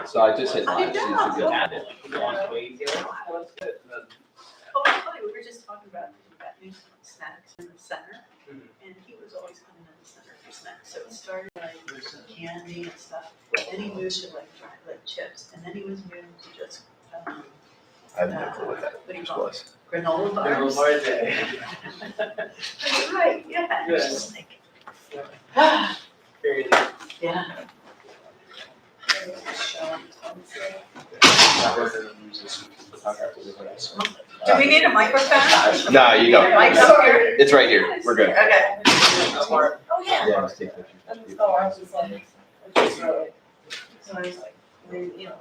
So I just hit I live. did So you not. should be able to- Oh, it's funny, we were just talking about new snacks in the center, and he was always coming in the center for snacks, so it started like with some candy and stuff, then he moved to like chips, and then he was moving to just, I have no clue what that what do you just call it? was. Granola bars. Right, yeah, it's just like, yeah. Do we need a microphone? No, you don't. Mic's up here? It's right here. We're good. Okay. Oh, yeah. Yeah, just take pictures. Oh, I was just like, it's really, so I was like, you know.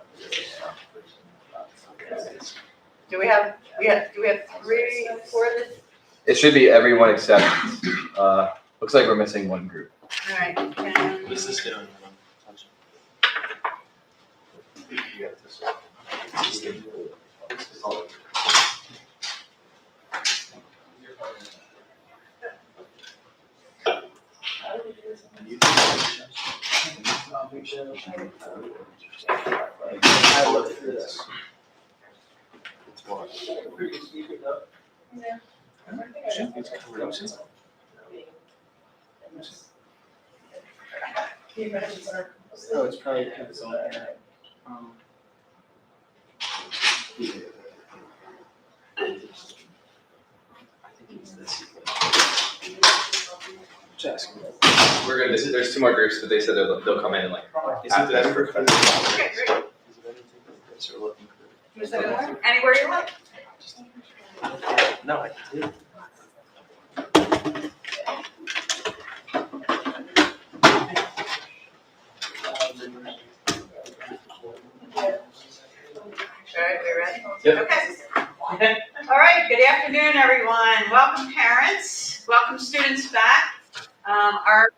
Do we have 3, 4 of this? It should be everyone except, looks like we're missing one group. All right, can, What's this doing? You got this one. I looked through this. It's one. Yeah. Shouldn't be taking reductions. Oh, it's probably because it's on there. Just. We're good. There's 2 more groups, but they said they'll come in like Is after it this. better? Okay, great. Anywhere you like. No, I did. All right, we ready? Yep. Okay. All right, good afternoon, everyone. Welcome, parents. Welcome, students back. Our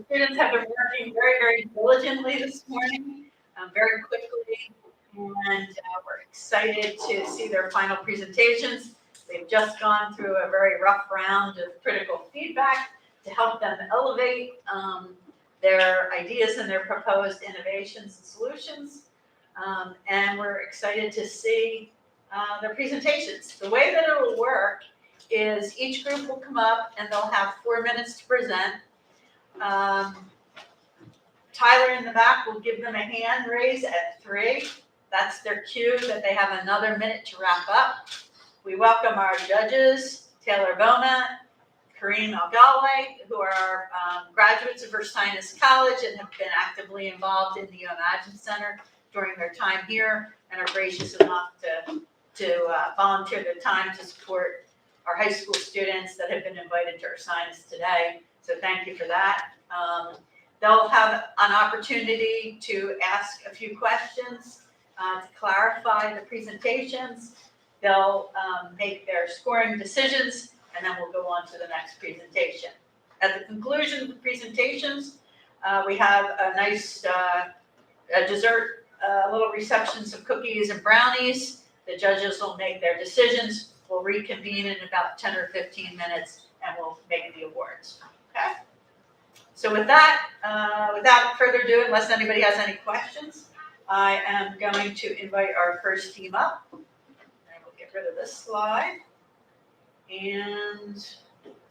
students have been working very, very diligently this morning, very quickly, and we're excited to see their final presentations. They've just gone through a very rough round of critical feedback to help them elevate their ideas and their proposed innovations and solutions. And we're excited to see their presentations. The way that it will work is each group will come up and they'll have 4 minutes to present. Tyler in the back will give them a hand raise at 3. That's their cue that they have another minute to wrap up. We welcome our judges, Taylor Beaumont, Kareem Algale, who are graduates of Ursinus College and have been actively involved in the Imagine Center during their time here and are gracious enough to volunteer their time to support our high school students that have been invited to Ursinus today. So thank you for that. They'll have an opportunity to ask a few questions to clarify the presentations. They'll make their scoring decisions, and then we'll go on to the next presentation. At the conclusion of the presentations, we have a nice dessert, little reception, some cookies and brownies. The judges will make their decisions. We'll reconvene in about 10 or 15 minutes, and we'll make the awards. Okay? So with that, without further ado, unless anybody has any questions, I am going to invite our first team up. And we'll get rid of this slide. And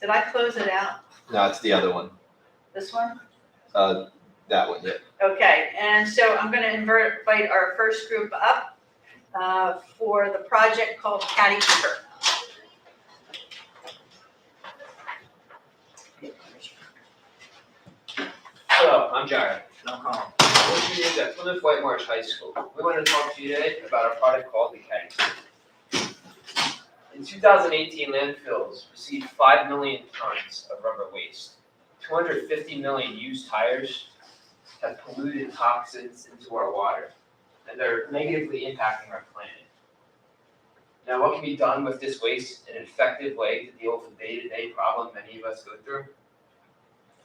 did I close it out? No, it's the other one. This one? That one, yeah. Okay, and so I'm going to invite our first group up for the project called Caddy Keeper. Hello, I'm Jared. And I'm Colin. We're students at Plymouth White Marsh High School. We want to talk to you today about a product called the Caddy Keeper. In 2018, landfills received 5 million tons of rubber waste. 250 million used tires have polluted toxins into our water, and they're negatively impacting our planet. Now, what can be done with this waste in an effective way to deal with the day-to-day problem many of us go through?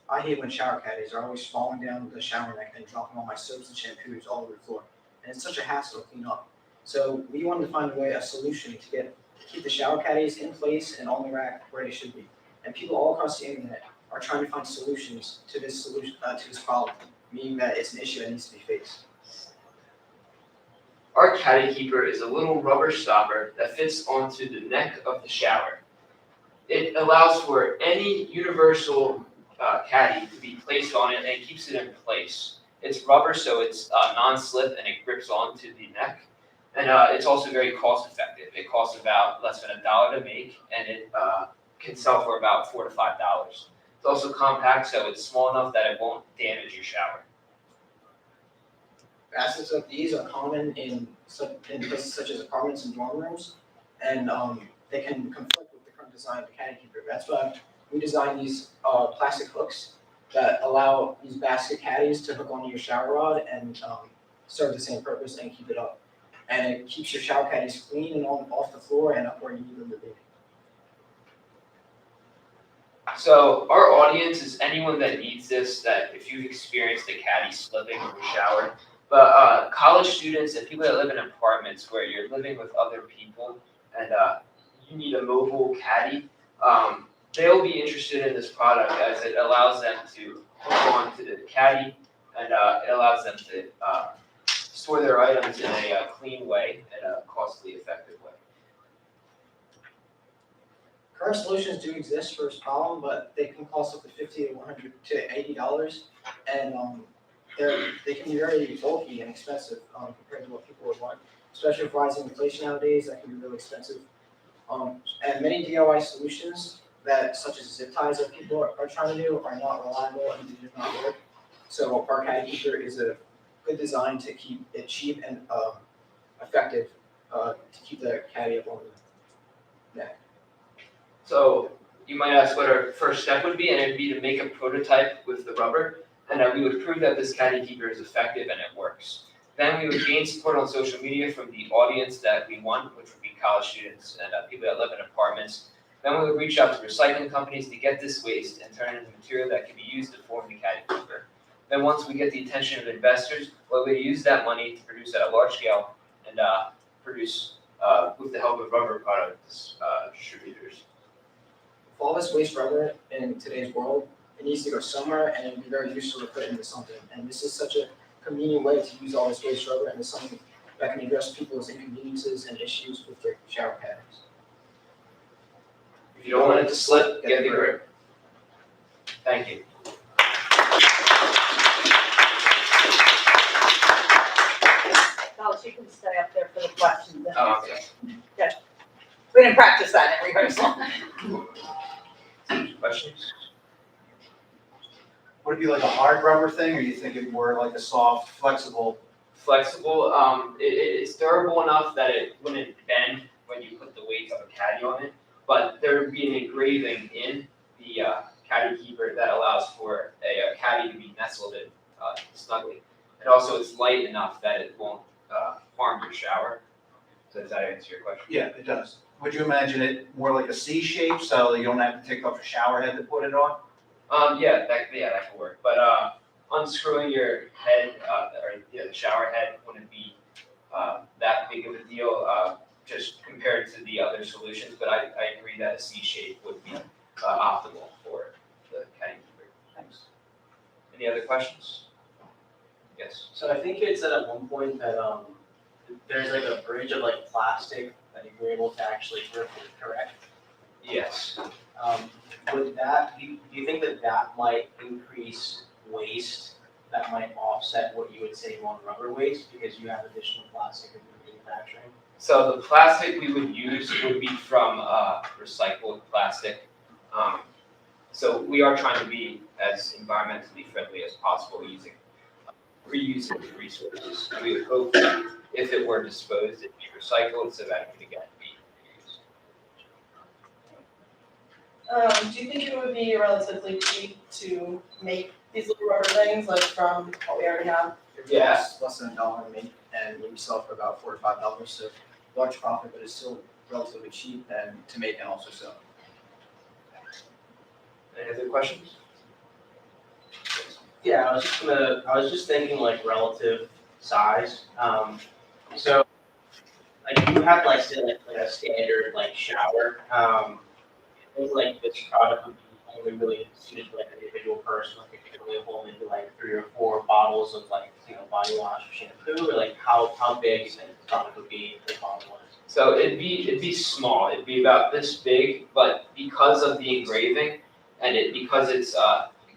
I hate when shower caddies are always falling down the shower neck and dropping all my soaps and shampoos all over the floor. And it's such a hassle to clean up. So we wanted to find a solution to keep the shower caddies in place and on the rack where they should be. And people all across the internet are trying to find solutions to this problem, meaning that it's an issue that needs to be faced. our caddy keeper is a little rubber stopper that fits onto the neck of the shower. It allows for any universal caddy to be placed on it and keeps it in place. It's rubber, so it's non-slip and it grips onto the neck. And it's also very cost effective. It costs about less than $1 to make, and it can sell for about $4 to $5. It's also compact, so it's small enough that it won't damage your shower. Baskets of these are common in places such as apartments and dorm rooms, and they can conflict with the current design of the caddy keeper. That's why we designed these plastic hooks that allow these basket caddies to hook onto your shower rod and serve the same purpose and keep it up. And it keeps your shower caddies clean and off the floor and up where you need them to be. So our audience is anyone that needs this, that if you've experienced a caddy slipping in your shower, but college students and people that live in apartments where you're living with other people and you need a mobile caddy, they'll be interested in this product as it allows them to hook on to the caddy and it allows them to store their items in a clean way and a costly effective way. Current solutions do exist for this problem, but they can cost up to $50 to $100 to $80, and they can be very bulky and expensive compared to what people would want, especially with rising inflation nowadays. That can be really expensive. And many DIY solutions such as zip ties that people are trying to do are not reliable and do not work. So our caddy keeper is a good design to keep it cheap and effective to keep the caddy up on the neck. So you might ask what our first step would be, and it would be to make a prototype with the rubber, and we would prove that this caddy keeper is effective and it works. Then we would gain support on social media from the audience that we want, which would be college students and people that live in apartments. Then we would reach out to recycling companies to get this waste and turn it into material that can be used to form the caddy keeper. Then once we get the attention of investors, we would use that money to produce at a large scale and produce with the help of rubber products distributors. With all this waste rubber in today's world, it needs to go somewhere and it would be very useful to put into something. And this is such a convenient way to use all this waste rubber, and it's something that can address people's inconveniences and issues with their shower caddies. If you don't want it to slip, get the grip. Thank you. Alice, you can stay up there for the questions. Oh, okay. We didn't practice that in rehearsal. Questions? Would it be like a hard rubber thing, or you think it more like a soft, flexible? Flexible. It's durable enough that it wouldn't bend when you put the weight of a caddy on it, but there would be an engraving in the caddy keeper that allows for a caddy to be nestled in snugly. And also it's light enough that it won't harm your shower. So does that answer your question? Yeah, it does. Would you imagine it more like a C shape, so you don't have to take off your shower head to put it on? Yeah, that could work. But unscrewing your head the shower head wouldn't be that big of a deal, just compared to the other solutions. But I agree that a C shape would be optimal for the caddy keeper. Thanks. Any other questions? Yes. So I think it said at one point that there's like a bridge of like plastic that you were able to actually grip with, correct? Yes. Would that, do you think that might increase waste, that might offset what you would save on rubber waste because you have additional plastic in your manufacturing? So the plastic we would use would be from recycled plastic. So we are trying to be as environmentally friendly as possible using reusing the resources. We would hope that if it were disposed, it'd be recycled so that it could again be reused. Do you think it would be relatively cheap to make these little rubber things, like from what we already have? It costs less than $1 to make, and we sell it for about $4 to $5, so large profit, but it's still relatively cheap and to make and also sell. Any other questions? Yeah, I was just thinking like relative size. So like you have like say like a standard like shower. I think like this product would be only really suited to like an individual person, like it could only hold maybe like 3 or 4 bottles of like, body wash or shampoo, or like how big you think the product would be if the bottle was? So it'd be small, it'd be about this big, but because of the engraving and because it's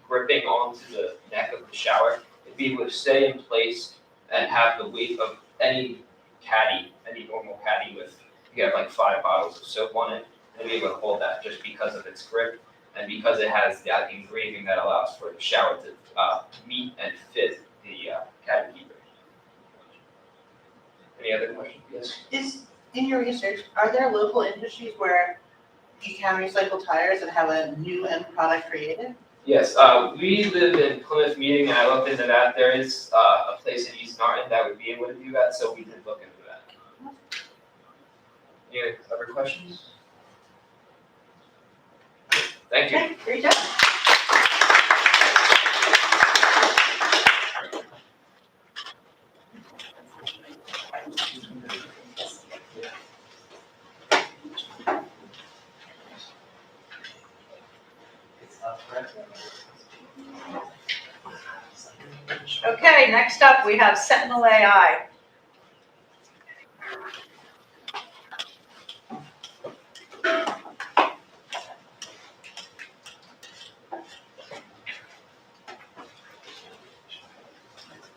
gripping onto the neck of the shower, it'd be able to stay in place and have the weight of any caddy, any normal caddy with, you have like 5 bottles of soap on it, and be able to hold that just because of its grip and because it has that engraving that allows for the shower to meet and fit the caddy keeper. Any other questions? Yes? In your research, are there local industries where you can recycle tires and have a new end product created? Yes, we live in Plymouth Meeting, and I looked into that. There is a place in East Norton that would be able to do that, so we could look into that. Any other questions? Thank you. Okay, great job. Okay, next up, we have Sentinel AI.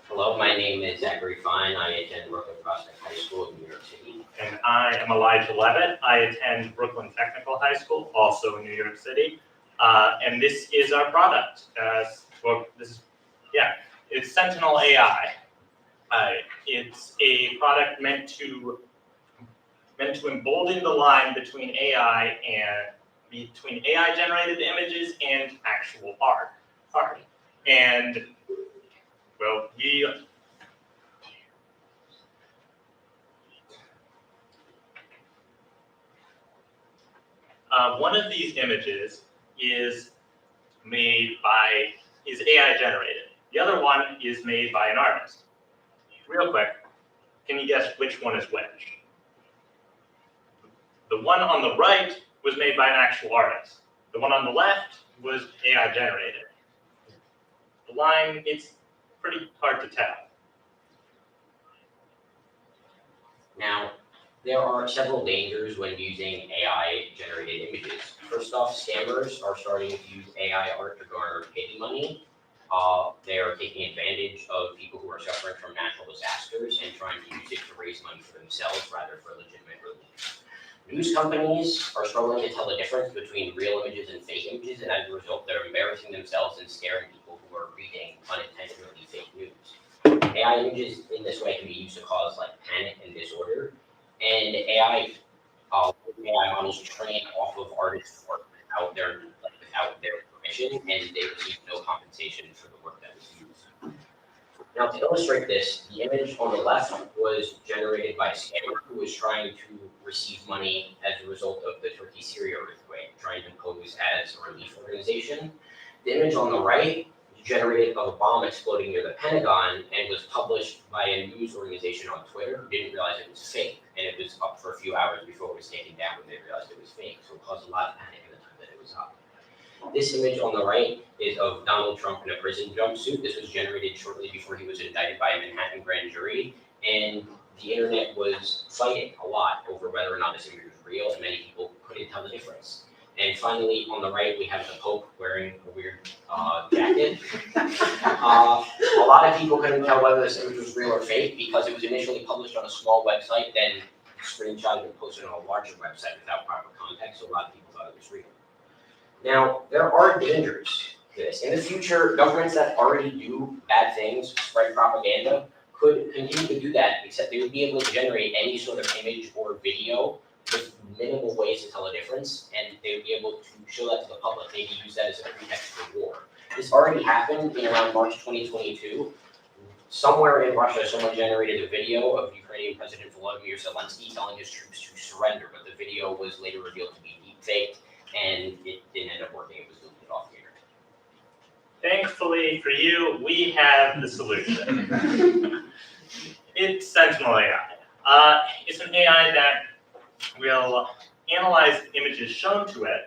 Hello, my name is Zachary Fine. I attend Brooklyn Prospect High School in New York City. And I am Elijah Levitt. I attend Brooklyn Technical High School, also in New York City. And this is our product. It's Sentinel AI. It's a product meant to embolden the line between AI generated images and actual art. And well, one of these images is AI generated. The other one is made by an artist. Real quick, can you guess which one is which? The one on the right was made by an actual artist. The one on the left was AI generated. The line, it's pretty hard to tell. Now, there are several dangers when using AI-generated images. First off, scammers are starting to use AI art to garner pity money. They are taking advantage of people who are suffering from natural disasters and trying to use it to raise money for themselves rather for legitimate relief. News companies are struggling to tell the difference between real images and fake images, and as a result, they're embarrassing themselves and scaring people who are reading unintentionally fake news. AI images in this way can be used to cause like panic and disorder, and AI models train off of artists' work without their permission, and they receive no compensation for the work that was used. Now, to illustrate this, the image on the left was generated by a scammer who was trying to receive money as a result of the Turkey-Syria earthquake, trying to pose as a relief organization. The image on the right was generated of a bomb exploding near the Pentagon and was published by a news organization on Twitter who didn't realize it was fake, and it was up for a few hours before it was taken down when they realized it was fake, so it caused a lot of panic in the time that it was up. This image on the right is of Donald Trump in a prison jumpsuit. This was generated shortly before he was indicted by a Manhattan grand jury, and the internet was fighting a lot over whether or not this image was real, and many people couldn't tell the difference. And finally, on the right, we have the Pope wearing a weird jacket. A lot of people couldn't tell whether this image was real or fake because it was initially published on a small website, then screenshotted and posted on a larger website without proper context, so a lot of people thought it was real. Now, there are dangers to this. In the future, governments that already do bad things, spread propaganda, could continue to do that, except they would be able to generate any sort of image or video with minimal ways to tell a difference, and they would be able to show that to the public, maybe use that as a pretext for war. This already happened in around March 2022. Somewhere in Russia, someone generated a video of Ukrainian President Volodymyr Zelensky telling his troops to surrender, but the video was later revealed to be deepfaked, and it didn't end up working. It was deleted off the internet. Thankfully for you, we have the solution. It's Sentinel AI. It's an AI that will analyze the images shown to it.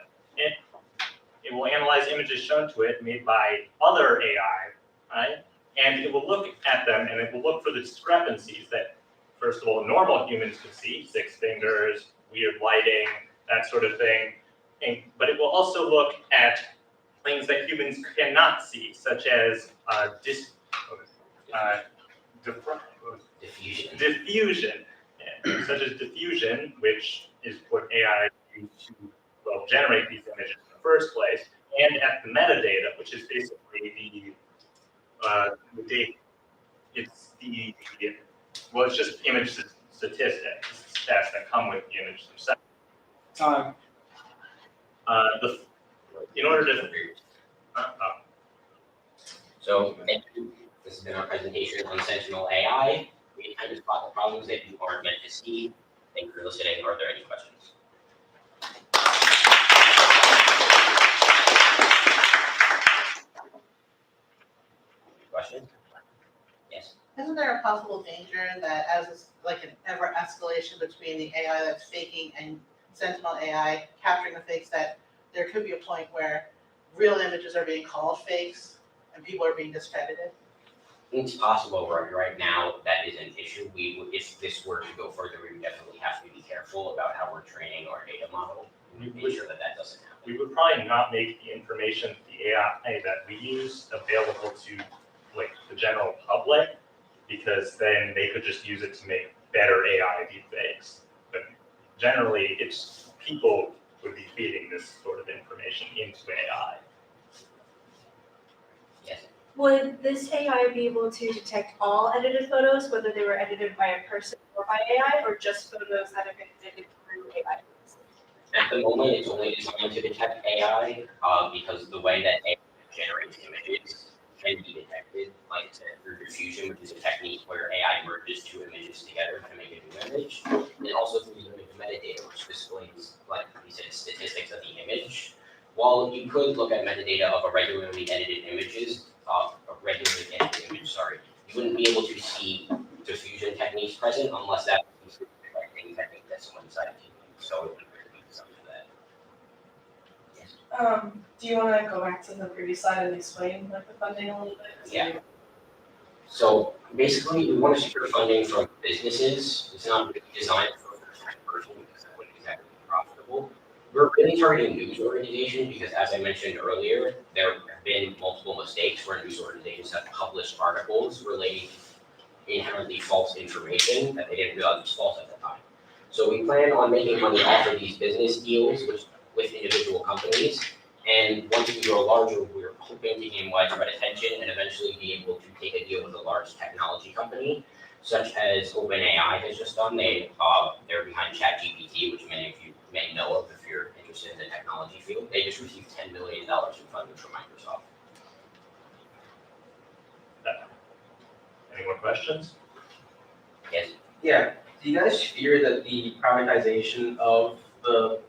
it will analyze images shown to it made by other AI, right? And it will look at them and it will look for the discrepancies that, first of all, normal humans could see, 6 fingers, weird lighting, that sort of thing. But it will also look at things that humans cannot see, such as diffusion, such as diffusion, which is what AI used to generate these images in the first place, and at the metadata, which is basically the data. It's it's just image statistics, stats that come with the image themselves. Time. In order to, So, thank you. This has been our presentation on Sentinel AI. We intend to spot the problems that you aren't meant to see. Thank you for listening. Are there any questions? Questions? Yes. Isn't there a possible danger that as it's like an ever escalation between the AI that's faking and Sentinel AI capturing the fakes, that there could be a point where real images are being called fakes and people are being discredited? It's possible right now that is an issue. If this were to go further, we would definitely have to be careful about how we're training our data model. Make sure that that doesn't happen. we would probably not make the information, the AI that we use, available to the general public, because then they could just use it to make better AI deepfakes. But generally, it's people would be feeding this sort of information into AI. Yes. Would this AI be able to detect all edited photos, whether they were edited by a person or by AI, or just photos that have been edited through AI? At the moment, it's only designed to detect AI because the way that AI generates images can be detected, like I said, through diffusion, which is a technique where AI merges 2 images together to make a new image, and also through the image metadata, which displays, like we said, statistics of the image. While you could look at metadata of a regularly edited image, you wouldn't be able to see diffusion techniques present unless that was any technique that someone decided to use. So it would be something that. Yes. Do you wanna go back to the previous slide and explain the funding a little bit? Yeah. So basically, we want to secure funding from businesses. It's not really designed for a first-time person because that wouldn't exactly be profitable. We're really targeting news organizations because, as I mentioned earlier, there have been multiple mistakes where news organizations have published articles relating to inherently false information that they didn't realize was false at the time. So we plan on making money off of these business deals with individual companies. And once we grow larger, we're hoping to gain widespread attention and eventually be able to take a deal with a large technology company, such as OpenAI has just done. They're behind ChatGPT, which many of you may know of if you're interested in the technology field. They just received $10 million in funding from Microsoft. Any more questions? Yes. Yeah, do you guys fear that the privatization of the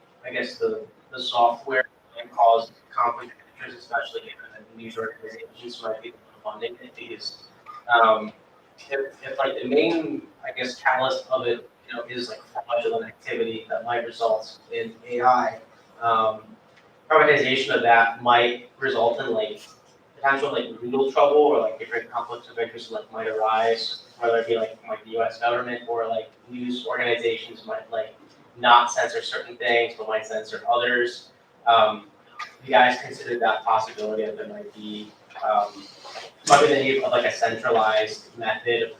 software can cause conflict of interest, especially given that news organizations might be funding it? Because if the main, catalyst of it, is fraudulent activity that might result in AI, privatization of that might result in potential legal trouble or different conflicts of interest might arise, whether it be the US government or news organizations might not censor certain things but might censor others. You guys consider that possibility that there might be the need of a centralized method of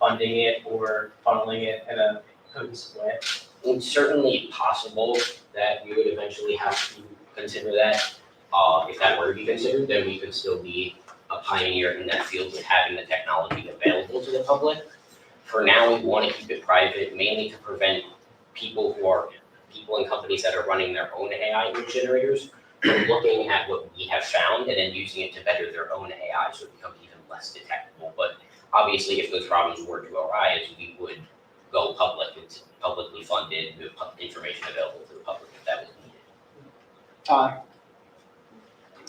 funding it or funneling it in a cohesive way? It's certainly possible that we would eventually have to consider that. If that were to be considered, then we could still be a pioneer in that field with having the technology available to the public. For now, we want to keep it private, mainly to prevent people and companies that are running their own AI image generators from looking at what we have found and then using it to better their own AI so it becomes even less detectable. But obviously, if those problems were to arise, we would go public. It's publicly funded, with information available to the public if that was needed. Time.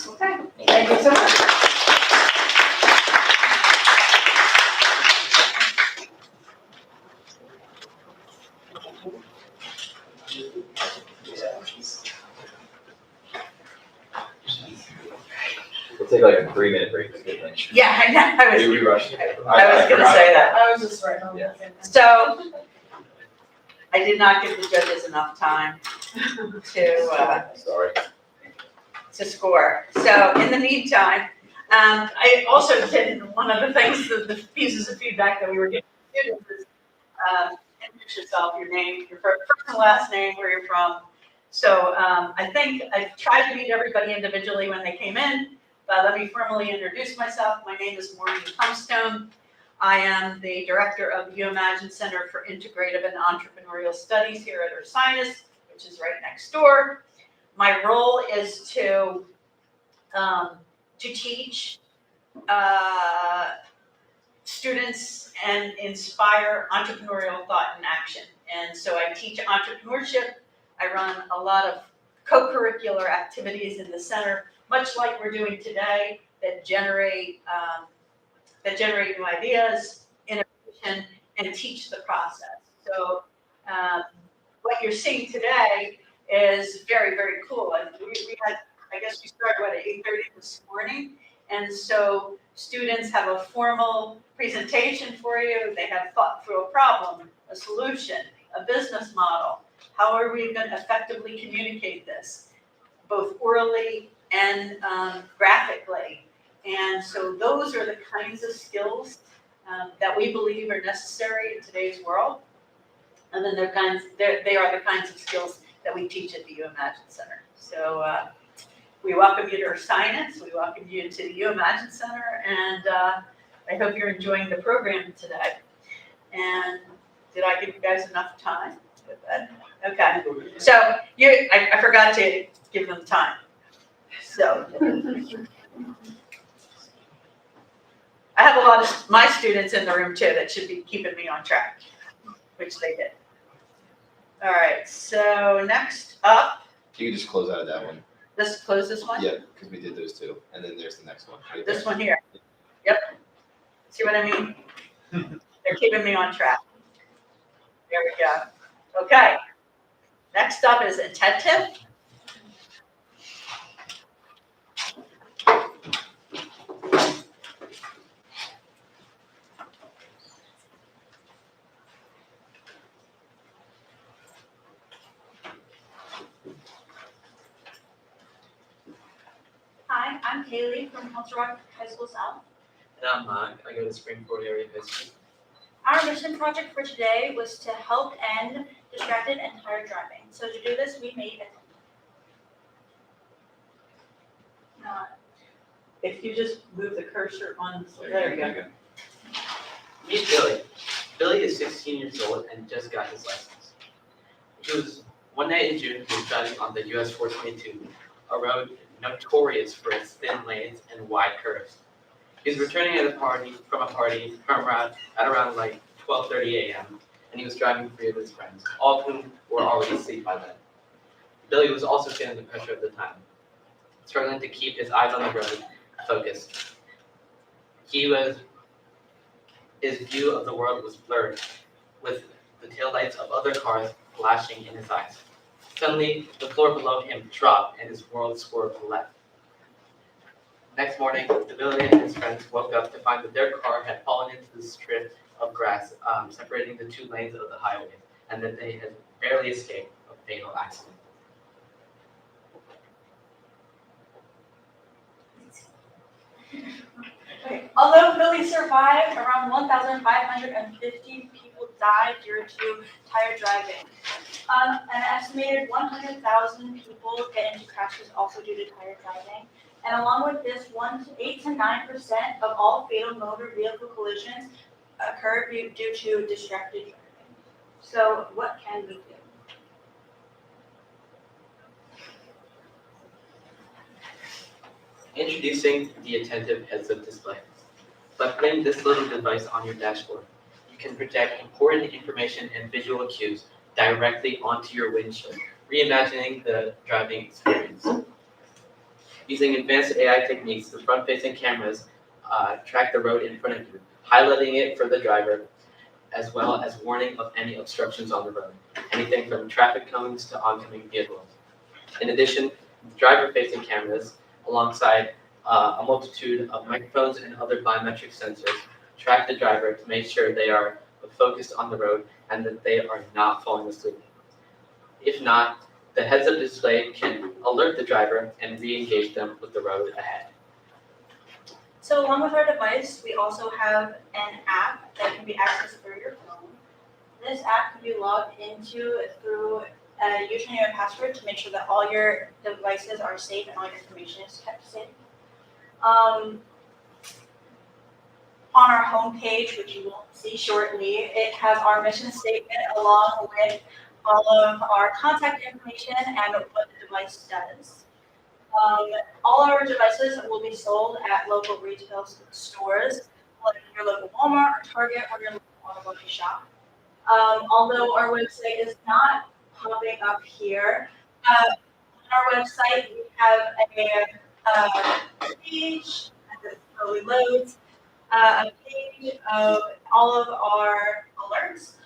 Okay, thank you so much. take like a 3-minute break. It's good thing. Yeah, I know, I was, We rushed. I was gonna forgot. say that. I was just writing on Yeah. that. So, I did not give the judges enough time Sorry. to score. So in the meantime, I also did, one of the things, the pieces of feedback that we were giving students is, introduce yourself, your name, your first and last name, where you're from. So, I think I tried to meet everybody individually when they came in, but let me formally introduce myself. My name is Maureen Humstone. I am the director of the UImagine Center for Integrative and Entrepreneurial Studies here at Ursinus, which is right next door. My role is to teach students and inspire entrepreneurial thought and action. And so I teach entrepreneurship. I run a lot of co-curricular activities in the center, much like we're doing today, that generate new ideas, innovation, and teach the process. So what you're seeing today is very, very cool. And we had, I guess we started at 8:30 this morning. And so students have a formal presentation for you. They have thought through a problem, a solution, a business model. How are we going to effectively communicate this, both orally and graphically? And so those are the kinds of skills that we believe are necessary in today's world. And then they are the kinds of skills that we teach at the UImagine Center. So we welcome you to Ursinus, we welcome you to the UImagine Center, and I hope you're enjoying the program today. And did I give you guys enough time with that? Okay, so I forgot to give them time. So I have a lot of my students in the room too that should be keeping me on track, which they did. All right, so next up, You can just close out of that one. let's close this one. Yeah, because we did those two, and then there's the next one. Right This there. one here. Yep. See what I mean? They're keeping me on track. There we go. Okay. Next up is attentive. Hi, I'm Kaylee from Council Rock High School South. And I'm Mark, I go to Springport Area High School. Our mission project for today was to help end distracted and tired driving. So to do this, we made If you just move the cursor on, there you go. Meet Billy. Billy is 16 years old and just got his license. He was one night in June, he was driving on the US 422, a road notorious for its thin lanes and wide curves. He was returning at around like 12:30 a.m. and he was driving with 3 of his friends, all of whom were already asleep by then. Billy was also feeling the pressure of the time, struggling to keep his eyes on the road focused. His view of the world was blurred, with the taillights of other cars flashing in his eyes. Suddenly, the floor below him dropped and his world swerved left. Next morning, Billy and his friends woke up to find that their car had fallen into the strip of grass separating the 2 lanes of the highway, and that they had barely escaped a fatal accident. Although Billy survived, around 1,550 people died due to tired driving. An estimated 100,000 people get into crashes also due to tired driving. And along with this, 8 to 9% of all fatal motor vehicle collisions occur due to distracted driving. So what can we do? Introducing the attentive heads-up display. By putting this little device on your dashboard, you can project important information and visual cues directly onto your windshield, reimagining the driving experience. Using advanced AI techniques, the front-facing cameras track the road in front of you, highlighting it for the driver, as well as warning of any obstructions on the road, anything from traffic cones to oncoming vehicles. In addition, driver-facing cameras alongside a multitude of microphones and other biometric sensors track the driver to make sure they are focused on the road and that they are not falling asleep. If not, the heads-up display can alert the driver and re-engage them with the road ahead. So along with our device, we also have an app that can be accessed through your phone. This app can be logged into through a username and password to make sure that all your devices are safe and all your information is kept safe. On our homepage, which you will see shortly, it has our mission statement along with all of our contact information and what the device does. All our devices will be sold at local retail stores, like your local Walmart or Target or your local auto body shop. Although our website is not popping up here, on our website we have a page as it slowly loads, a page of all of our alerts.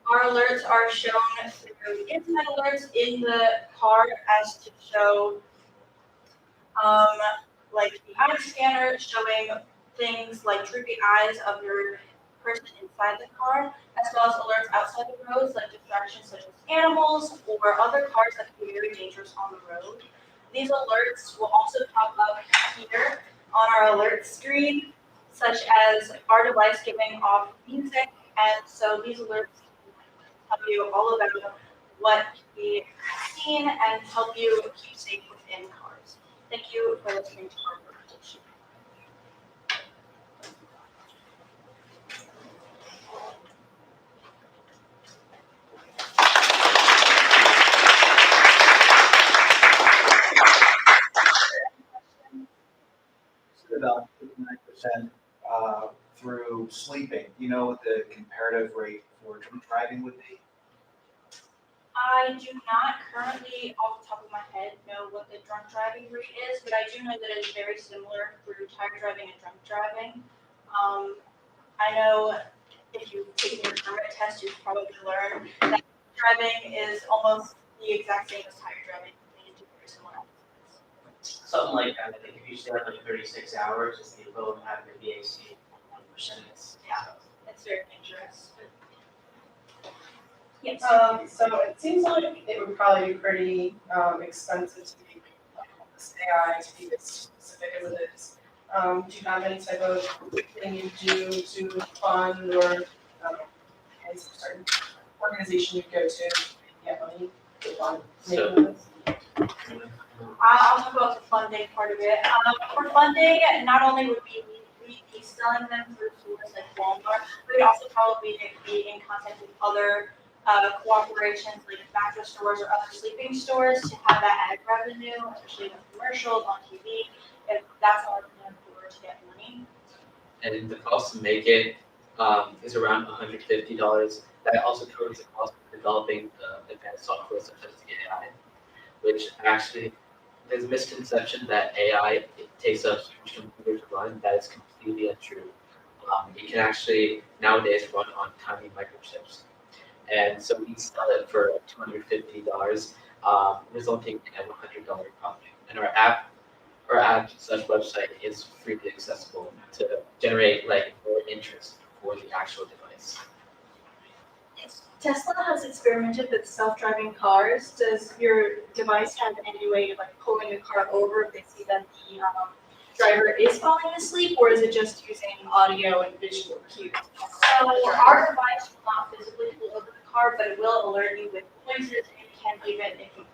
Our alerts are shown through internet alerts in the car as to show like the eye scanner showing things like droopy eyes of your person inside the car, as well as alerts outside the roads like distractions such as animals or other cars that can be very dangerous on the road. These alerts will also pop up here on our alert screen, such as our device giving off music, and so these alerts tell you all about what we have seen and help you keep safe within cars. Thank you for listening to our presentation. About 59% through sleeping. You know what the comparative rate for drunk driving would be? I do not currently, off the top of my head, know what the drunk driving rate is, but I do know that it is very similar through tired driving and drunk driving. I know if you've taken your permit test, you've probably learned that driving is almost the exact same as tired driving. They do very similar. Something like that, I think if you stay up like 36 hours, it's the equivalent of having a VAC 1%. Yeah. It's very dangerous. Yes. So it seems like it would probably be pretty expensive to make this AI to be as specific as it is. Do you have any type of thing you do to fund or any certain organization you go to get money to fund making this? I'll talk about the funding part of it. For funding, not only would we be selling them through stores like Walmart, but we'd also probably be in contact with other cooperations like mattress stores or other sleeping stores to have that ad revenue, especially with commercials on TV, if that's our plan for to get money. And the cost to make it is around $150. That also covers the cost of developing the advanced software such as the AI, which actually there's a misconception that AI takes up huge computers to run. That is completely untrue. It can actually nowadays run on tiny microchips. And so we sell it for $250, resulting in a $100 profit. And our app/website is freely accessible to generate like more interest for the actual device. Tesla has experimented with self-driving cars. Does your device have any way of like pulling a car over if they see that the driver is falling asleep, or is it just using audio and visual cues? So our device will not physically pull over the car, but it will alert you with noises, and it can even, if you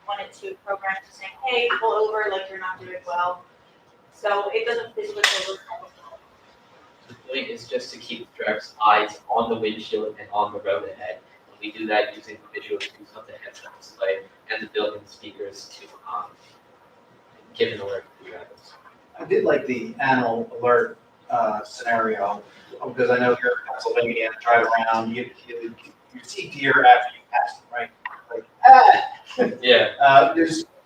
want it to, program to say, hey, pull over, like you're not doing well. So it doesn't physically pull over the car. The point is just to keep the driver's eyes on the windshield and on the road ahead. And we do that using the visual cues of the headset display and the built-in speakers to give an alert to the drivers. I did like the animal alert scenario, because I know here in Pennsylvania, drive around, you see deer after you pass them, right? Like, Yeah.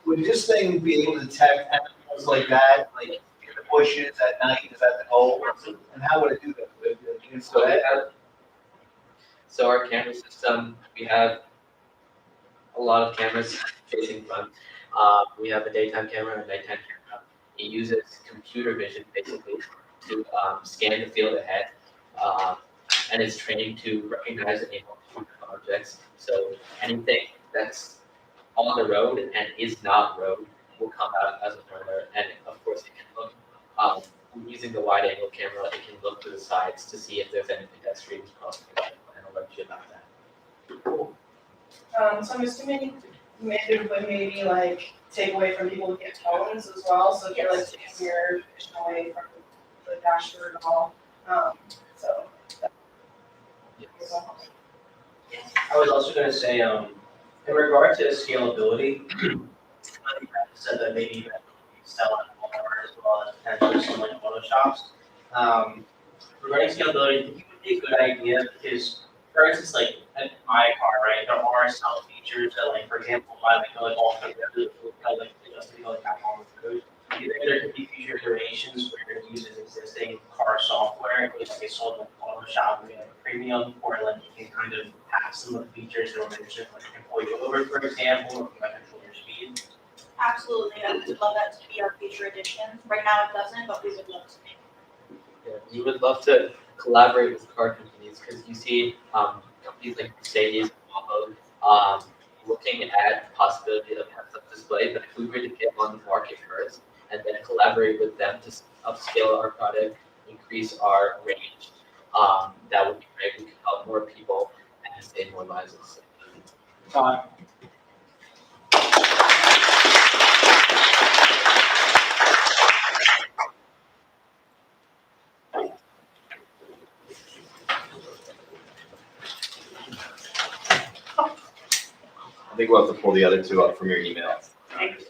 Would this thing be able to detect animals like that, like in the bushes at night? Is that the goal? And how would it do that? Would it install that? So our camera system, we have a lot of cameras facing front. We have a daytime camera and a nighttime camera. It uses computer vision basically to scan the field ahead, and it's trained to recognize and identify objects. So anything that's on the road and is not road will come out as a red alert. And of course, it can look, using the wide angle camera, it can look to the sides to see if there's any pedestrians crossing the road and alert you about that. So I'm assuming maybe would maybe like take away from people who get phones as well, so if you're like taking your vision away from the dashboard and all, so. I was also gonna say, in regard to scalability, you said that maybe you sell at Walmart as well as potentially some like auto shops. Regarding scalability, I think it would be a good idea because, for instance, like in my car, right, there are some features that, like, for example, if I like go like off the road, like just to go like back on the road. Either there could be future iterations where it uses existing car software, which they sold like auto shop with like premium, or like you can kind of have some of the features that will mention like employee over, for example, or like control your speed. Absolutely, I would love that to be our future edition. Right now it doesn't, but we would love to make it. Yeah, we would love to collaborate with car companies because you see companies like Mercedes, Volvo, looking at the possibility of heads-up display. But if we were to get on the market first and then collaborate with them to upscale our product, increase our range, that would be great. We could help more people and save more lives at the same time. I think we'll have to pull the other two up from your email. Thank you.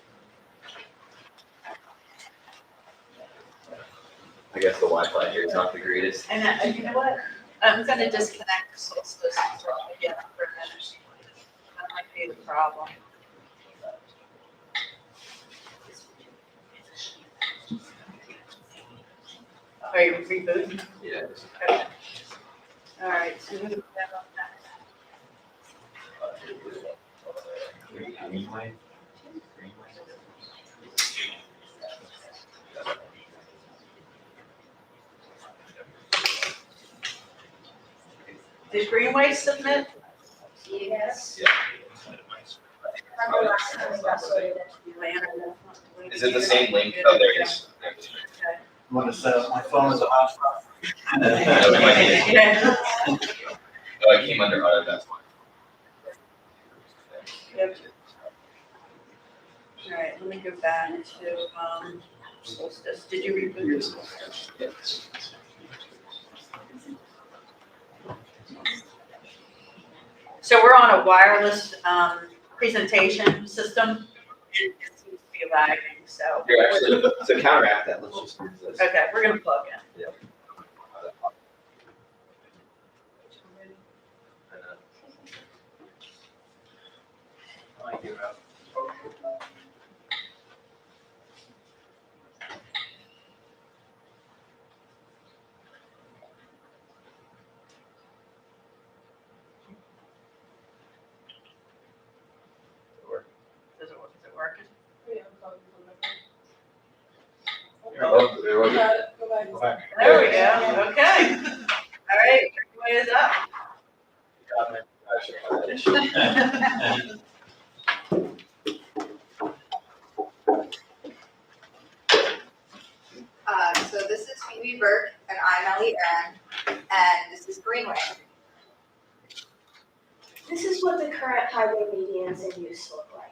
I guess the Wi-Fi here is not the greatest. And you know what? I'm gonna disconnect Solstice again for a minute. That might be the problem. Are you rebooting? Yeah. Okay. All right, so who's that on that? Did Greenway submit? Yes. Remember last time we got sorted into Is it the same link? Oh, there it is. You want to set up my phone as a hotspot? That was my name. Yeah. Oh, I came under other, that's why. Yep. All right, let me go back to, Solstice. Did you reboot your Solstice? Yes. So we're on a wireless, presentation system. It seems to be lagging, so. Here, actually, to counteract that, let's just use this. Okay, we're gonna plug in. Is it working? Yeah, probably Oh, there we go. Go back. Go back. There we go, okay. All right, Greenway is up. So this is Phoebe Burke, and I'm Ellie Aaron, and this is Greenway. This is what the current highway medians in use look like.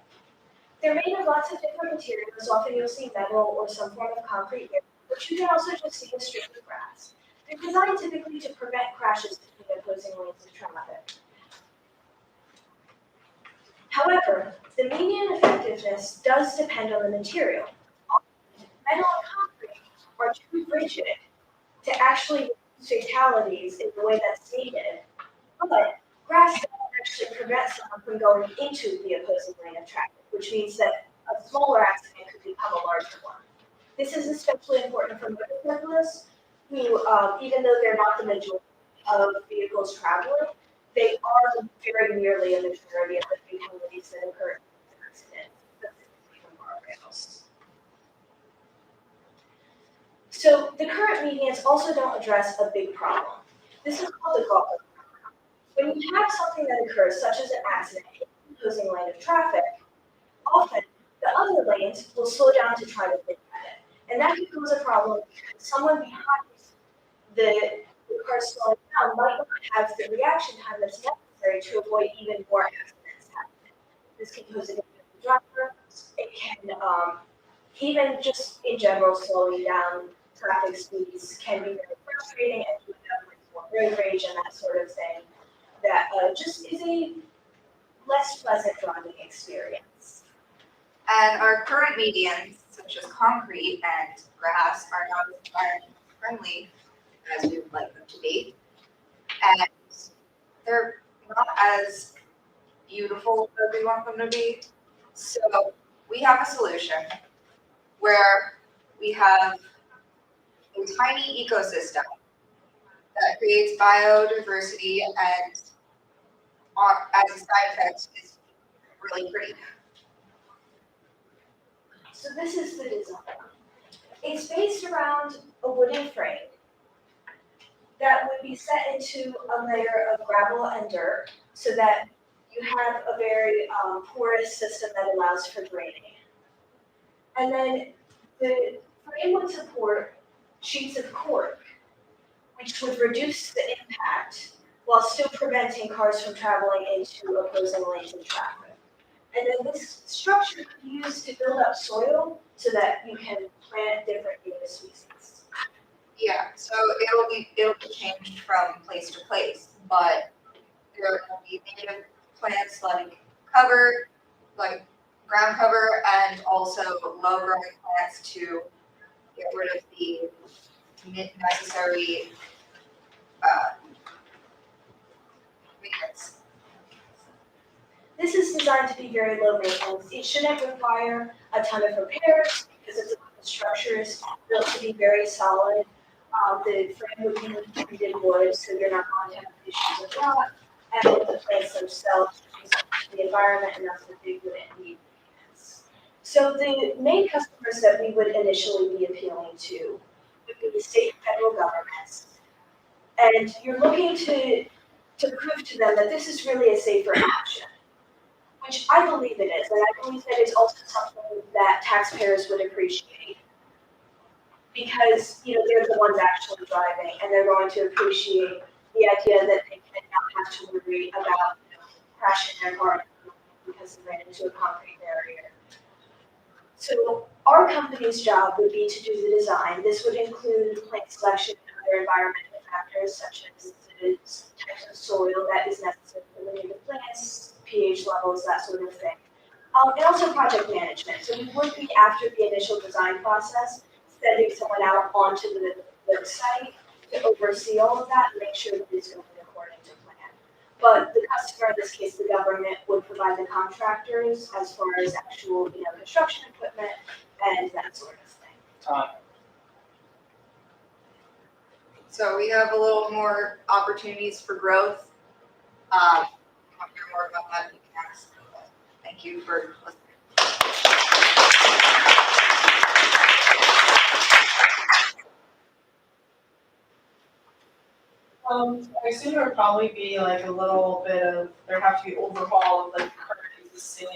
They're made of lots of different materials. Often you'll see metal or some form of concrete, but you can also just see a strip of grass. They're designed typically to prevent crashes between opposing lanes of traffic. However, the median effectiveness does depend on the material. Metal and concrete are too rigid to actually reduce fatalities in the way that's needed, but grass does actually prevent someone from going into the opposing lane of traffic, which means that a smaller accident could become a larger one. This is especially important for motorcyclists who, even though they're not the majority of vehicles traveling, they are very nearly a majority of the fatalities that occur in accidents, specifically from guardrails. So the current medians also don't address a big problem. This is called the gulf. When you have something that occurs, such as an accident in the opposing lane of traffic, often the other lanes will slow down to try to get at it. And that becomes a problem because someone behind the car slowing down might not have the reaction time that's necessary to avoid even more accidents happening. This can pose a danger to the driver. It can, even just in general, slowing down traffic speeds can be very frustrating and can end up with more road rage and that sort of thing. That just is a less pleasant driving experience. And our current medians, such as concrete and grass, are not as environment friendly as we would like them to be. And they're not as beautiful as we want them to be. So we have a solution where we have a tiny ecosystem that creates biodiversity and as a side effect is really pretty. So this is the design. It's based around a wooden frame that would be set into a layer of gravel and dirt so that you have a very porous system that allows for draining. And then the frame would support sheets of cork, which would reduce the impact while still preventing cars from traveling into opposing lanes of traffic. And then this structure could be used to build up soil so that you can plant different native species. Yeah, so it'll be changed from place to place, but there will be native plants like cover, like ground cover, and also low growing plants to get rid of the necessary maintenance. This is designed to be very low maintenance. It shouldn't require a ton of repairs because the structure is built to be very solid. The frame would be treated wood, so you're not going to have issues with rot. And the plants themselves the environment, and that's what they wouldn't need. So the main customers that we would initially be appealing to would be the state and federal governments. And you're looking to prove to them that this is really a safer option, which I believe it is, and I believe that it's also something that taxpayers would appreciate. Because, they're the ones actually driving, and they're going to appreciate the idea that they cannot have to worry about crashing their car because they ran into a concrete barrier. So our company's job would be to do the design. This would include plant selection and other environmental factors such as the types of soil that is necessary for the native plants, pH levels, that sort of thing. And also project management. So we would be, after the initial design process, sending someone out onto the work site to oversee all of that and make sure that it's going according to plan. But the customer, in this case the government, would provide the contractors as far as actual construction equipment and that sort of thing. So we have a little more opportunities for growth. I'll hear more about that in the next. Thank you for listening. I assume there would probably be like a little bit of, there'd have to be overhaul of the current existing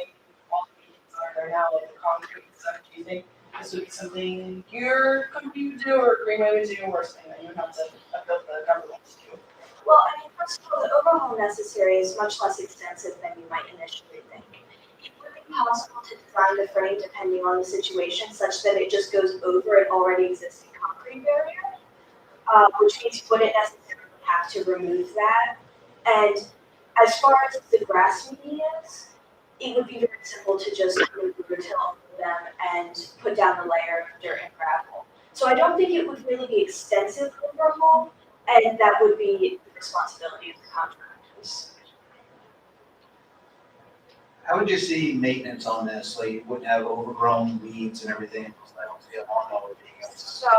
qualities that are there now, like the concrete stuff. Do you think this would be something your company would do or Greenway would do, or something that you would have to appeal to the government to do? Well, first of all, the overhaul necessary is much less extensive than you might initially think. It would be possible to design the frame depending on the situation such that it just goes over an already existing concrete barrier, which means you wouldn't necessarily have to remove that. And as far as the grass medians, it would be very simple to just remove the till them and put down the layer of dirt and gravel. So I don't think it would really be extensive overhaul, and that would be the responsibility of the contractors. How would you see maintenance on this? Like, you wouldn't have overgrown weeds and everything? I don't see a lawnmower being able to. So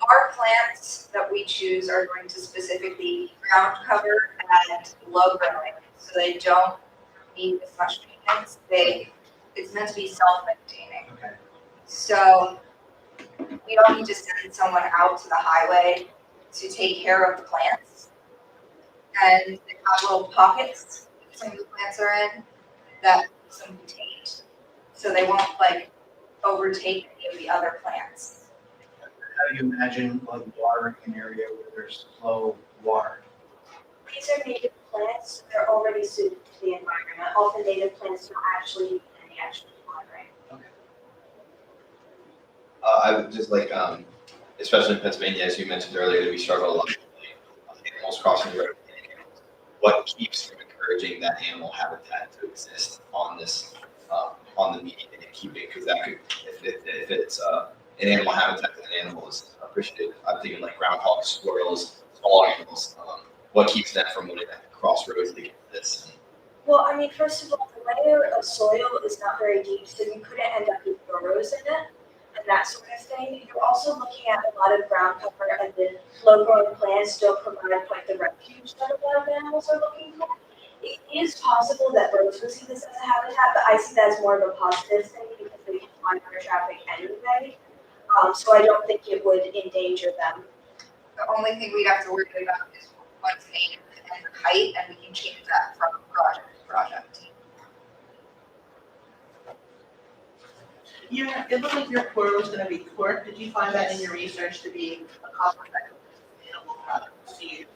our plants that we choose are going to specifically ground cover and low growing, so they don't need as much maintenance. It's meant to be self-maintaining. Okay. So We don't need to send someone out to the highway to take care of the plants. And they have little pockets that some of the plants are in that keeps them contained. So they won't like overtake any of the other plants. How do you imagine like watering an area where there's low water? These are native plants, so they're already suited to the environment. Often native plants don't actually need any extra watering. I would just like, especially in Pennsylvania, as you mentioned earlier, that we struggle a lot with animals crossing the road. What keeps from encouraging that animal habitat to exist on this, on the median and keeping, because that could, if it's an animal habitat that an animal is appreciated, I'm thinking like groundhogs, squirrels, small animals, what keeps them from moving at crossroads to get this? Well, I mean, first of all, the layer of soil is not very deep, so you couldn't end up with burrows in it and that sort of thing. You're also looking at a lot of ground cover, and the low-growing plants don't provide quite the refuge that a lot of animals are looking for. It is possible that birds would see this as a habitat, but I see that as more of a positive thing because they can fly under traffic anyway. So I don't think it would endanger them. The only thing we'd have to worry about is what's native and the height, and we can change that from project to project. It looked like your core was gonna be cork. Did you find that in your research to be a cost-effective, sustainable product to use?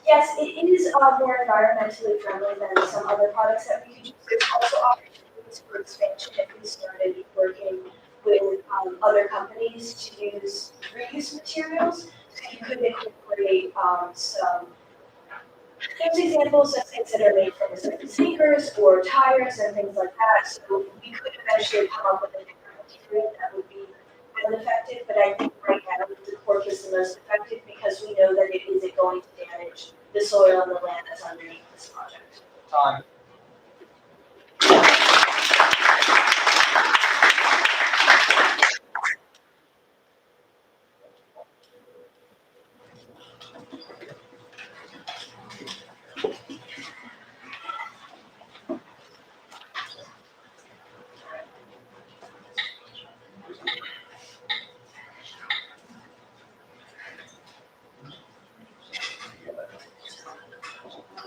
Yes, it is more environmentally friendly than some other products that we could use. There's also opportunities for expansion if we started working with other companies to use reuse materials. So you could incorporate some, there's examples of things that are made from certain sneakers or tires and things like that. So we could eventually come up with a different material that would be effective, but I think right now the cork is the most effective because we know that it isn't going to damage the soil and the land that's underneath this project. Time.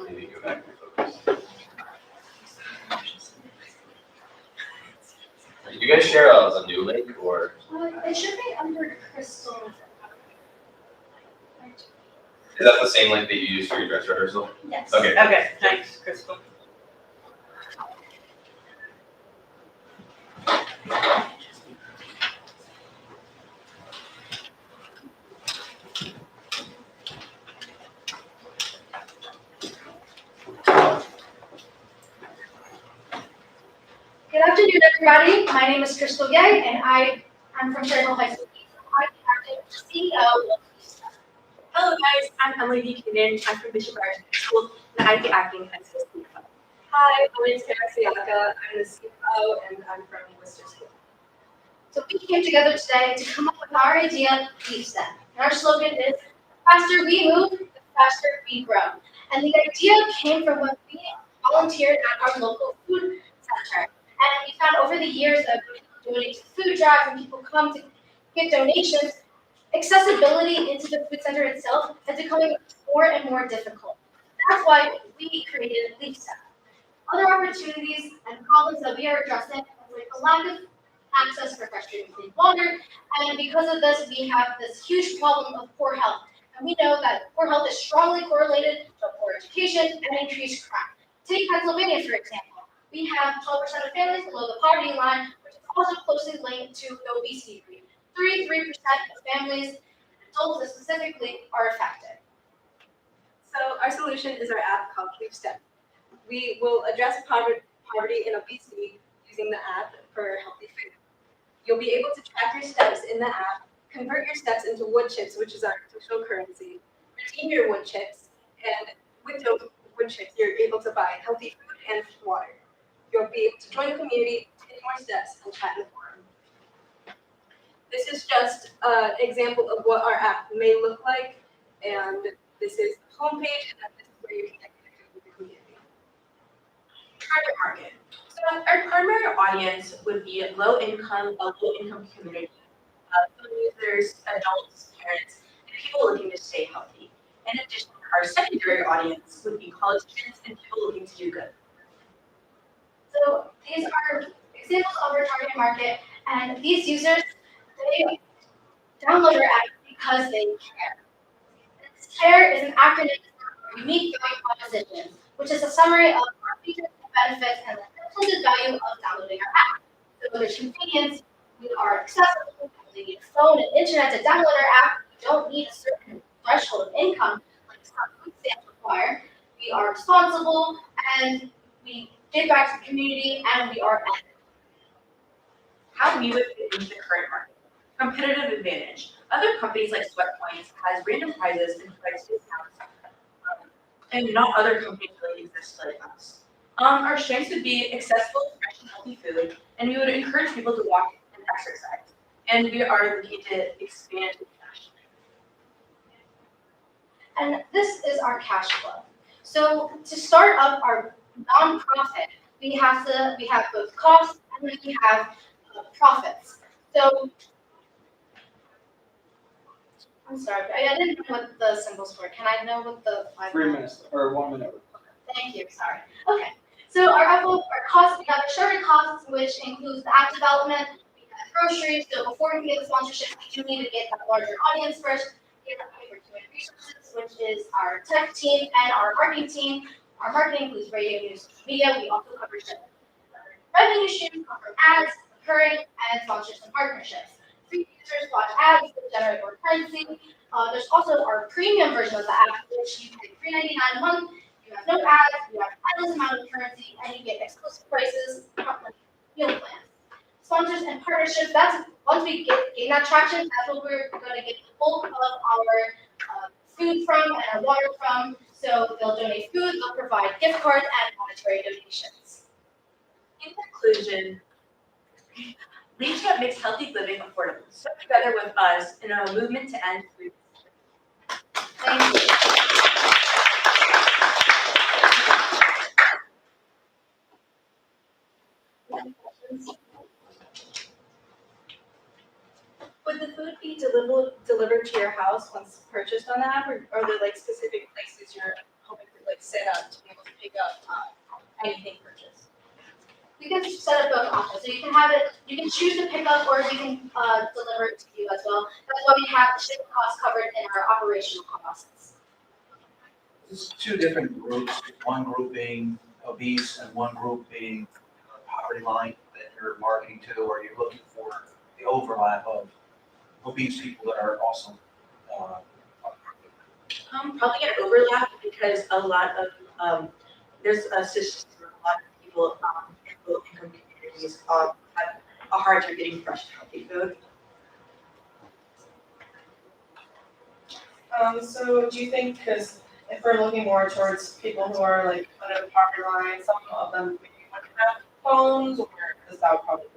Maybe go back and focus. Did you guys share a new link or? It should be under crystal. Is that the same link that you used for your dress rehearsal? Yes. Okay. Okay, thanks, Crystal. Good afternoon, everybody. My name is Crystal Gay, and I'm from Cherry Hill High School. I'm acting CEO of Vista. Hello, guys. I'm Emily Buchanan. I'm from Bishop Irish High School, and I'm the acting high school CFO. Hi, my name is Kara Siaka. I'm the CFO, and I'm from Worcester School. So we came together today to come up with our idea, Beef STEM. And our slogan is, the faster we move, the faster we grow. And the idea came from when we volunteered at our local food center. And we found over the years that people donate to food drives and people come to get donations, accessibility into the food center itself is becoming more and more difficult. That's why we created Leaf STEM. Other opportunities and problems that we are addressing are like the lack of access for fresh drinking clean water, and because of this, we have this huge problem of poor health. And we know that poor health is strongly correlated to poor education and increased crime. Take Pennsylvania, for example. We have 12% of families below the poverty line, which is also closely linked to the obesity rate. 33% of families, adults specifically, are affected. So our solution is our app called Leaf STEM. We will address poverty and obesity using the app for healthy food. You'll be able to track your steps in the app, convert your steps into wood chips, which is our social currency, redeem your wood chips, and with those wood chips, you're able to buy healthy food and water. You'll be able to join the community, take more steps, and chat in the forum. This is just an example of what our app may look like, and this is the homepage, and this is where you can get connected with the community. Target market. So our primary audience would be a low income community there's adults, parents, and people looking to stay healthy. In addition, our secondary audience would be college students and people looking to do good. So these are examples of our target market, and these users, they download our app because they care. This CARE is an acronym for Unique Value Proposition, which is a summary of our features and benefits and the intended value of downloading our app. So there's convenience, we are accessible, we need a phone and internet to download our app, we don't need a certain threshold of income like some food stamps require. We are responsible, and we give back to the community, and we are ethical. How we would fit into the current market. Competitive advantage. Other companies like SweatPoints has random prizes and price discounts, and not other companies really exist like us. Our strengths would be accessible, fresh, and healthy food, and we would encourage people to walk and exercise. And we are looking to expand internationally. And this is our cash flow. So to start up our nonprofit, we have both costs and then we have profits. So I'm sorry, I didn't know what the symbols were. Can I know what the 3 minutes or 1 minute. Thank you, sorry. Okay, so our costs, we have assured costs, which includes the app development, we have groceries, so before we can get the sponsorship, we do need to get that larger audience first. We have human resources, which is our tech team and our marketing team. Our marketing includes radio, news, social media, we also cover revenue streams, come from ads, recurring, and sponsorships and partnerships. Free users watch ads to generate more currency. There's also our premium version of the app, which you pay $3.99 a month. You have no ads, you have endless amount of currency, and you get exclusive prices, monthly meal plans. Sponsors and partnerships, that's once we gain that traction, that's what we're going to get the bulk of our food from and our water from. So they'll donate food, they'll provide gift cards and monetary donations. In conclusion, Reach Out makes healthy living affordable. So together with us in a movement to end food. Thank you. Would the food be delivered to your house once purchased on the app, or are there like specific places you're hoping to like set up to be able to pick up anything purchased? We can set up both options. So you can have it, you can choose to pick up or we can deliver it to you as well. That's why we have the shipping costs covered in our operational costs. There's two different groups, one group being obese and one group being poverty line that you're marketing to, or you're looking for the overlap of obese people that are also Probably an overlap because a lot of there's a system where a lot of people in low income communities have a hard time getting fresh and healthy food. So do you think, because if we're looking more towards people who are like under the poverty line, some of them maybe wouldn't have phones, or is that probably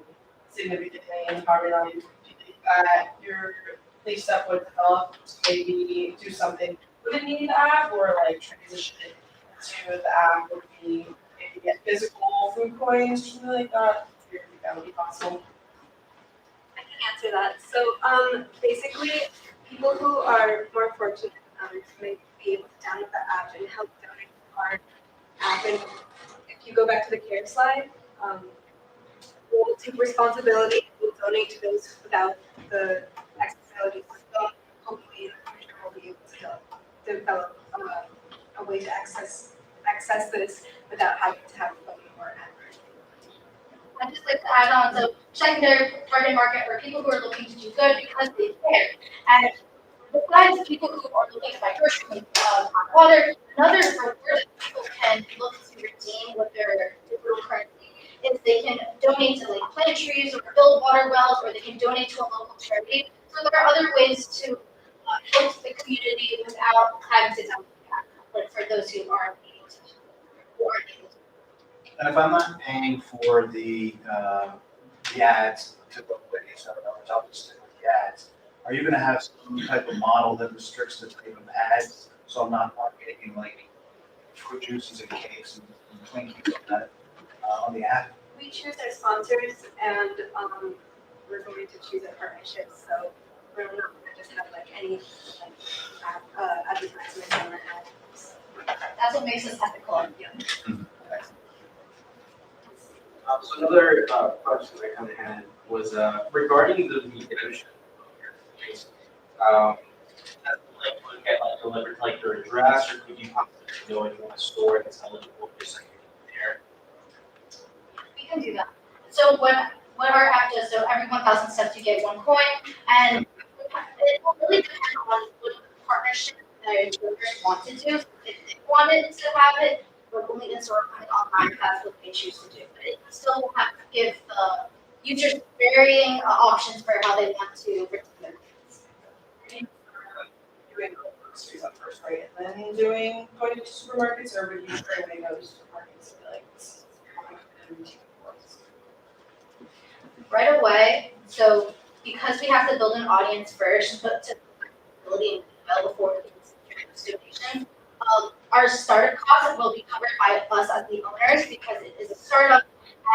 significantly in the poverty line? Do you think that your police step would develop to maybe do something wouldn't need the app, or like transition it to the app would be maybe get physical food coins, something like that? Do you think that would be possible? I can answer that. So basically, people who are more fortunate may be able to download the app and help donate to our app. And if you go back to the CARE slide, we'll take responsibility. We'll donate to those without the accessibility system. Hopefully, in the future, we'll be able to develop a way to access this without having to have a phone or an app. I'd just like to add on, so secondary target market are people who are looking to do good because they care. And besides people who are looking to buy groceries, water, another reward that people can look to redeem with their digital currency is they can donate to like plant trees or build water wells, or they can donate to a local charity. So there are other ways to help the community without having to download the app, but for those who aren't able to. and if I'm not paying for the ads to go with these other numbers, I'll just stick with the ads. Are you gonna have some type of model that restricts the type of ads, so I'm not getting like fruit juices and cakes and Twinkies on the app? We choose our sponsors, and we're going to choose our partnerships. So we're not gonna just have like any like advertisements on our ads. That's what makes us ethical. So another question I kind of had was regarding the redemption of your fees. Like would it get like delivered to like your address, or could you possibly go into a store that's eligible for second there? We can do that. So what our app does, so every 1,000 steps you get 1 coin, and it will really depend on what partnership the users wanted to. If they wanted to have it, but only in store coming online, that's what they choose to do. But it still will have to give the users varying options for how they want to redeem their coins. Doing groceries at first, right, and then going to supermarkets, or would you try to go to supermarkets and be like, this is how much I'm taking for this? Right away. So because we have to build an audience first, but to ability well before we can secure this donation, our startup costs will be covered by us as the owners because it is a startup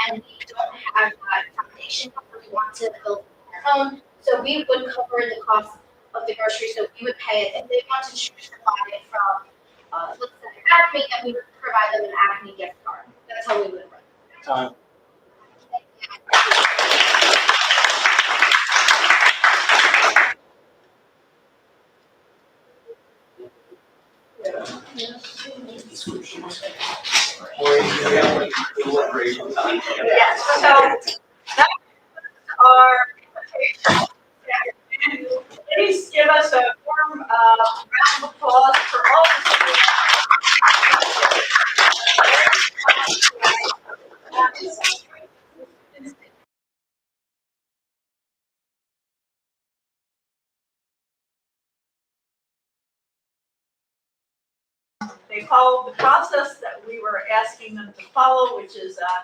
and we don't have that foundation that we want to build on our own. So we would cover the cost of the groceries. So we would pay it if they want to choose to buy it from, let's say Acme, and we would provide them an Acme gift card. That's how we would run. Time. Yes, so that's our presentation. Please give us a warm round of applause for all the They followed the process that we were asking them to follow, which is an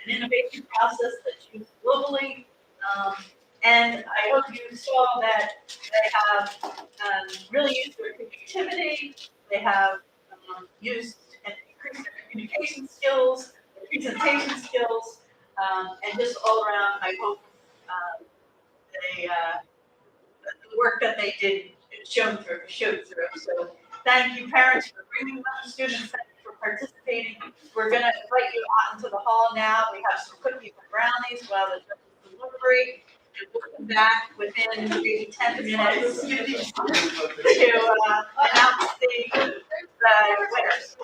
innovation process that's used globally. And I hope you saw that they have really used their creativity. They have used and increased their communication skills, their presentation skills, and just all around, I hope the work that they did showed through. So thank you, parents, for bringing them, students, thank you for participating. We're gonna invite you out into the hall now. We have some cookies and brownies while the delivery. And we'll come back within maybe 10 minutes to announce the winners.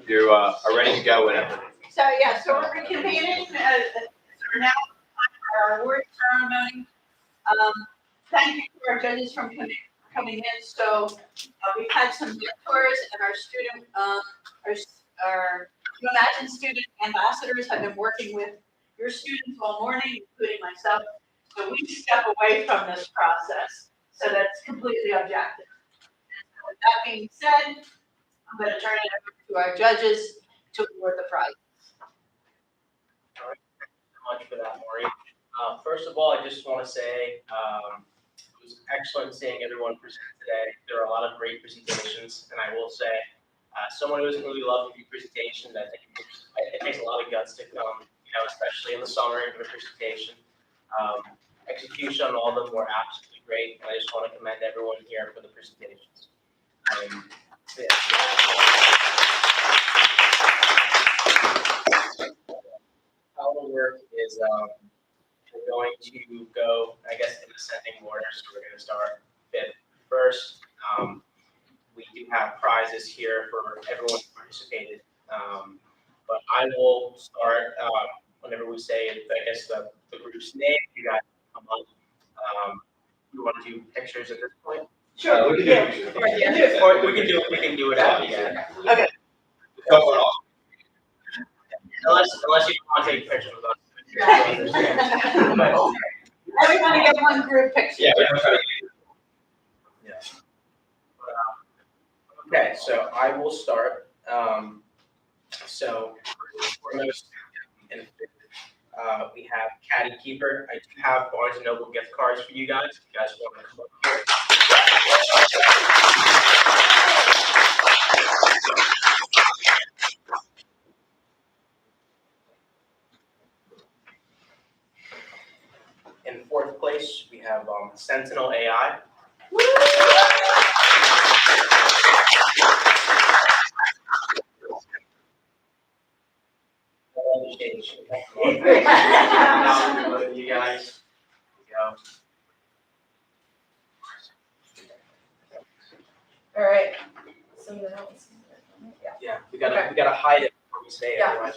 You are ready to go whenever. So, yeah, so we're reconvening, we're now on our award ceremony. Thank you to our judges from coming in. So, we've had some mentors and our student, our New Imagine student ambassadors have been working with your students all morning, including myself. So we step away from this process. So that's completely objective. And with that being said, I'm going to turn it over to our judges to award the prize. All right, thank you so much for that, Maureen. First of all, I just want to say it was excellent seeing everyone present today. There are a lot of great presentations, and I will say, someone who doesn't really love to do presentations, I think it takes a lot of guts to come, especially in the summer and give a presentation. Execution on all of them were absolutely great, and I just want to commend everyone here for the presentations. How it'll work is we're going to go, I guess, in ascending order. So we're going to start fifth first. We do have prizes here for everyone who participated. But I will start whenever we say, I guess, the group's name. You guys come up. You want to do pictures at this point? Sure. We can do pictures. Or we can do it at the end. Okay. Unless you want to take pictures with us. Everybody get one group picture. Yeah, we're gonna try to Okay, so I will start. So foremost and we have Caddy Keeper. I do have Barnes & Noble gift cards for you guys. If you guys want to come up here. In fourth place, we have Sentinel AI. You guys, go. All right. Someone else. Yeah, we gotta hide it before we say it. Yeah. Otherwise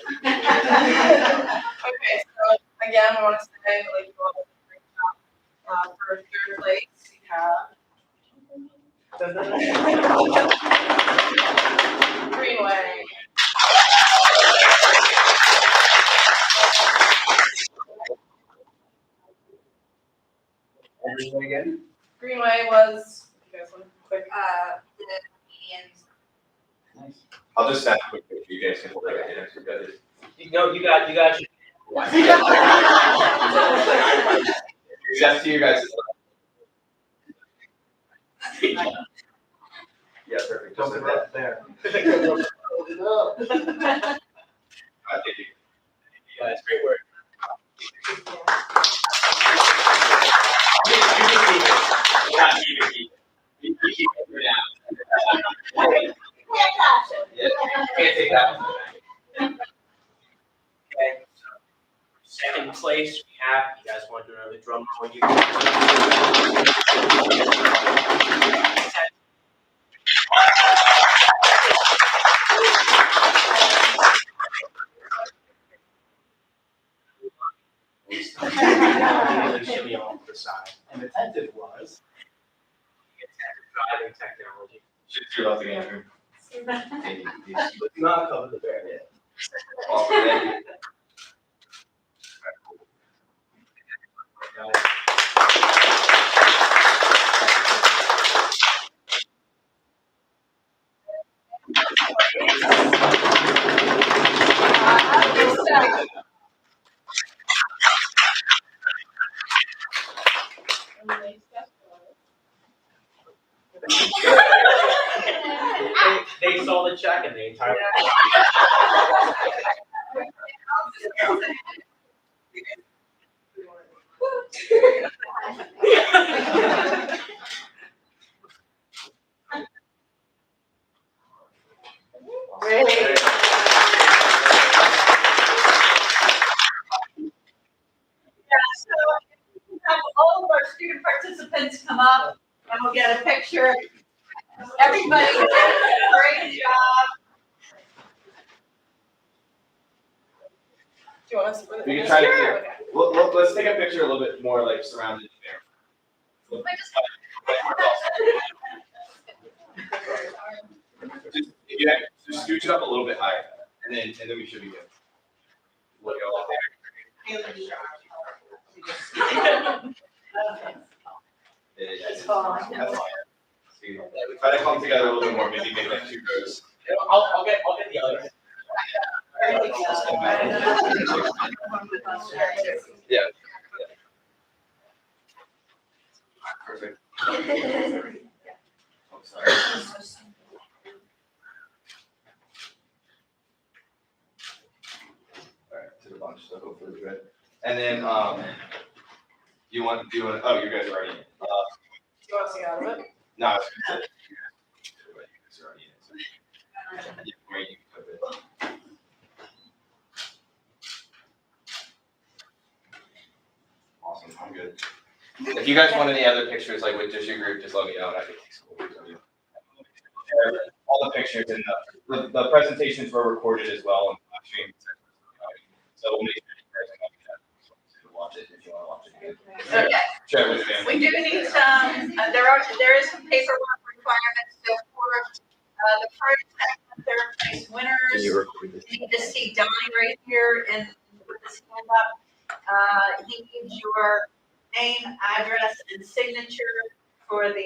Okay, so again, I want to say, like, you all did a great job. For third place, we have Greenway. Again? Greenway was, you guys want a quick, The medians. Nice. I'll just snap a quick picture. You guys can hold it right next to each other. you guys should. That's to you guys. Yeah, perfect. Just like that. There. Thank you. Guys, great work. Yeah, can't take that one. Okay. Second place we have, you guys want to do another drum roll? You shimmy off the side. And the tentative was. Driving technology. Should do love the game. But do not cover the bear yet. They saw the check and the entire. Great. So have all of our student participants come up and we'll get a picture. Everybody did a great job. you want us to put it? We can try to Sure. clear. Let's take a picture a little bit more like surrounded there. Just, if you just scooch it up a little bit higher, and then we should be good. Look at all there. That's fine. See, try to come together a little bit more, maybe make like 2 rows. I'll get the other. Yeah. Perfect. Oh, sorry. Alright, took a bunch, so hopefully we're good. And then, you want, oh, you guys are already in. Do you want us to get out of it? No, I was gonna say, you guys are already in, so. Yeah, where you can put it. Awesome, I'm good. If you guys want any other pictures, like with just your group, just let me know and I can take some pictures of you. All the pictures and the presentations were recorded as well on live stream. So we'll make sure you guys can watch it if you want to watch it. Okay. Share it with your family. We do need some, there is some paperwork requirements, so for, the first, second, and third place winners. Can you record this? You need to see Donnie right here and put his hand up. He needs your name, address, and signature for the